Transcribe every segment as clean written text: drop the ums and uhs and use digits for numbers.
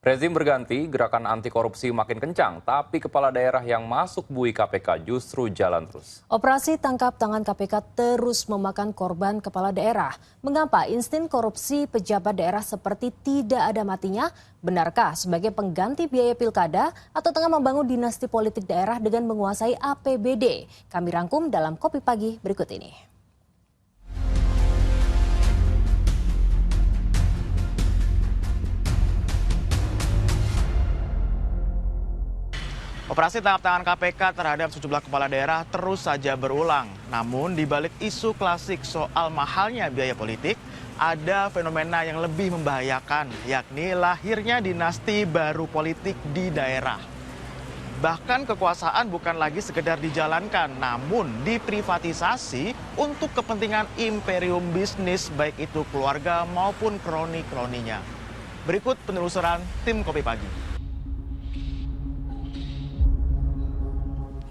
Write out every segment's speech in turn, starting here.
Rezim berganti, gerakan anti korupsi makin kencang, tapi kepala daerah yang masuk bui KPK justru jalan terus. Operasi tangkap tangan KPK terus memakan korban kepala daerah. Mengapa insting korupsi pejabat daerah seperti tidak ada matinya? Benarkah sebagai pengganti biaya pilkada atau tengah membangun dinasti politik daerah dengan menguasai APBD? Kami rangkum dalam Kopi Pagi berikut ini. Operasi tangkap tangan KPK terhadap sejumlah kepala daerah terus saja berulang. Namun di balik isu klasik soal mahalnya biaya politik, ada fenomena yang lebih membahayakan, yakni lahirnya dinasti baru politik di daerah. Bahkan kekuasaan bukan lagi sekedar dijalankan, namun diprivatisasi untuk kepentingan imperium bisnis, baik itu keluarga maupun kroni-kroninya. Berikut penelusuran tim Kopi Pagi.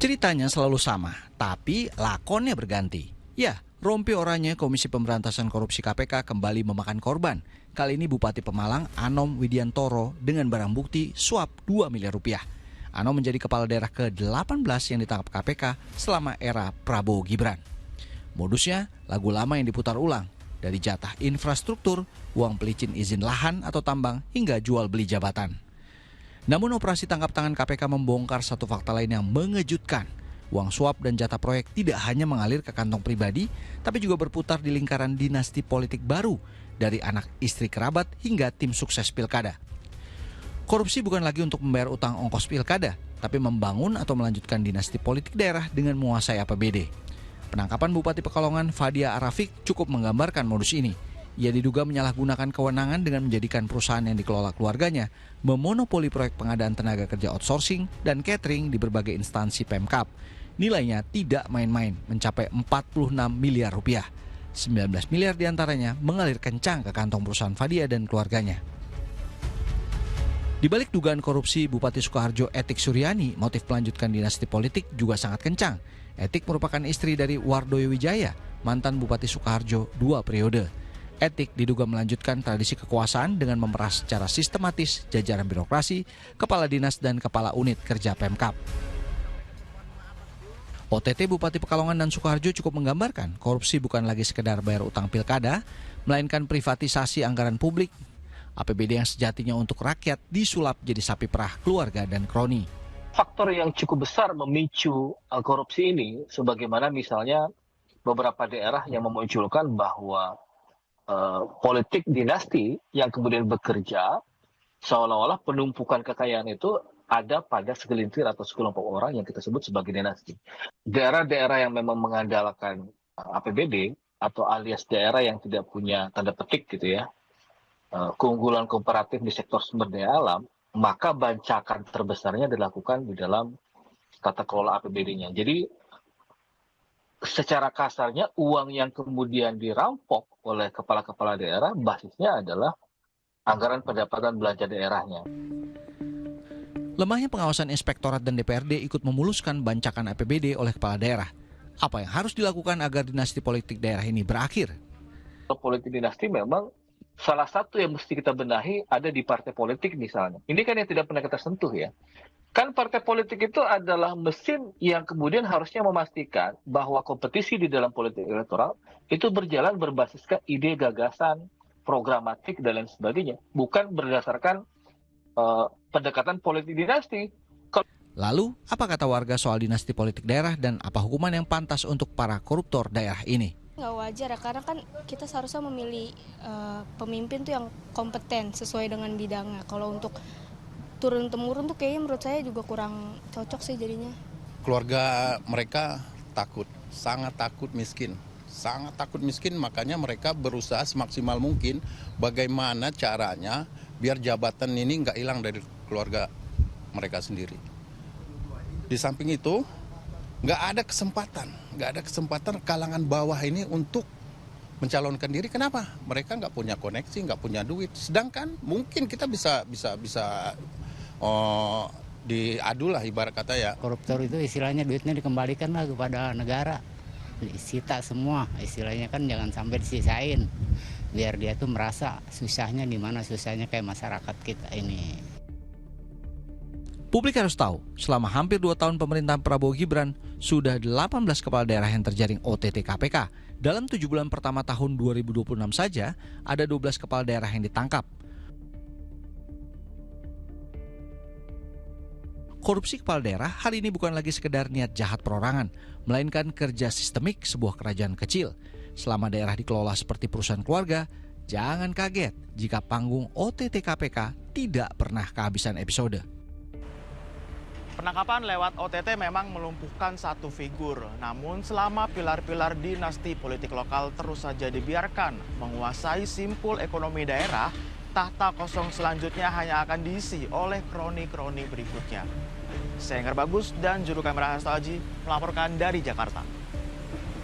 Ceritanya selalu sama, tapi lakonnya berganti. Ya, rompi oranye Komisi Pemberantasan Korupsi KPK kembali memakan korban. Kali ini Bupati Pemalang Anom Widiantoro dengan barang bukti suap 2 miliar rupiah. Anom menjadi kepala daerah ke-18 yang ditangkap KPK selama era Prabowo Gibran. Modusnya, lagu lama yang diputar ulang. Dari jatah infrastruktur, uang pelicin izin lahan atau tambang, hingga jual beli jabatan. Namun operasi tangkap tangan KPK membongkar satu fakta lain yang mengejutkan. Uang suap dan jatah proyek tidak hanya mengalir ke kantong pribadi, tapi juga berputar di lingkaran dinasti politik baru, dari anak istri kerabat hingga tim sukses pilkada. Korupsi bukan lagi untuk membayar utang ongkos pilkada, tapi membangun atau melanjutkan dinasti politik daerah dengan menguasai APBD. Penangkapan Bupati Pekalongan Fadia Arafik cukup menggambarkan modus ini. Ia diduga menyalahgunakan kewenangan dengan menjadikan perusahaan yang dikelola keluarganya memonopoli proyek pengadaan tenaga kerja outsourcing dan catering di berbagai instansi Pemkab. Nilainya tidak main-main, mencapai 46 miliar rupiah. 19 miliar diantaranya mengalir kencang ke kantong perusahaan Fadia dan keluarganya. Di balik dugaan korupsi Bupati Sukoharjo Etik Suryani, motif melanjutkan dinasti politik juga sangat kencang. Etik merupakan istri dari Wardoyo Wijaya, mantan Bupati Sukoharjo 2 periode. Etik diduga melanjutkan tradisi kekuasaan dengan memeras secara sistematis jajaran birokrasi, kepala dinas dan kepala unit kerja Pemkab. OTT Bupati Pekalongan dan Sukoharjo cukup menggambarkan korupsi bukan lagi sekedar bayar utang pilkada, melainkan privatisasi anggaran publik. APBD yang sejatinya untuk rakyat disulap jadi sapi perah keluarga dan kroni. Faktor yang cukup besar memicu korupsi ini, sebagaimana misalnya beberapa daerah yang memunculkan bahwa politik dinasti yang kemudian bekerja seolah-olah penumpukan kekayaan itu ada pada segelintir atau sekelompok orang yang kita sebut sebagai dinasti. Daerah-daerah yang memang mengandalkan APBD atau alias daerah yang tidak punya tanda petik gitu ya, keunggulan komparatif di sektor sumber daya alam, maka bancakan terbesarnya dilakukan di dalam tata kelola APBD-nya. Jadi secara kasarnya uang yang kemudian dirampok oleh kepala-kepala daerah basisnya adalah anggaran pendapatan belanja daerahnya. Lemahnya pengawasan inspektorat dan DPRD ikut memuluskan bancakan APBD oleh kepala daerah. Apa yang harus dilakukan agar dinasti politik daerah ini berakhir? Politik dinasti memang salah satu yang mesti kita benahi ada di partai politik misalnya. Ini kan yang tidak pernah kita sentuh ya. Kan partai politik itu adalah mesin yang kemudian harusnya memastikan bahwa kompetisi di dalam politik elektoral itu berjalan berbasiskan ide, gagasan, programatik, dan lain sebagainya. Bukan berdasarkan pendekatan politik dinasti. Lalu, apa kata warga soal dinasti politik daerah dan apa hukuman yang pantas untuk para koruptor daerah ini? Nggak wajar ya, karena kan kita seharusnya memilih pemimpin tuh yang kompeten sesuai dengan bidangnya. Kalau untuk turun-temurun tuh kayaknya menurut saya juga kurang cocok sih jadinya. Keluarga mereka takut, sangat takut miskin. Sangat takut miskin, makanya mereka berusaha semaksimal mungkin bagaimana caranya biar jabatan ini nggak hilang dari keluarga mereka sendiri. Di samping itu, nggak ada kesempatan kalangan bawah ini untuk mencalonkan diri. Kenapa? Mereka nggak punya koneksi, nggak punya duit. Sedangkan mungkin kita bisa diadu lah ibarat kata ya. Koruptor itu istilahnya duitnya dikembalikan lah kepada negara. Disita semua, istilahnya kan jangan sampai disisain. Biar dia tuh merasa susahnya di mana susahnya kayak masyarakat kita ini. Publik harus tahu, selama hampir 2 tahun pemerintahan Prabowo Gibran, sudah 18 kepala daerah yang terjaring OTT KPK. Dalam 7 bulan pertama tahun 2026 saja, ada 12 kepala daerah yang ditangkap. Korupsi kepala daerah hari ini bukan lagi sekedar niat jahat perorangan, melainkan kerja sistemik sebuah kerajaan kecil. Selama daerah dikelola seperti perusahaan keluarga, jangan kaget jika panggung OTT KPK tidak pernah kehabisan episode. Penangkapan lewat OTT memang melumpuhkan satu figur. Namun selama pilar-pilar dinasti politik lokal terus saja dibiarkan menguasai simpul ekonomi daerah, tahta kosong selanjutnya hanya akan diisi oleh kroni-kroni berikutnya. Saya Enggar Bagus dan juru kamera Hasto Aji melaporkan dari Jakarta.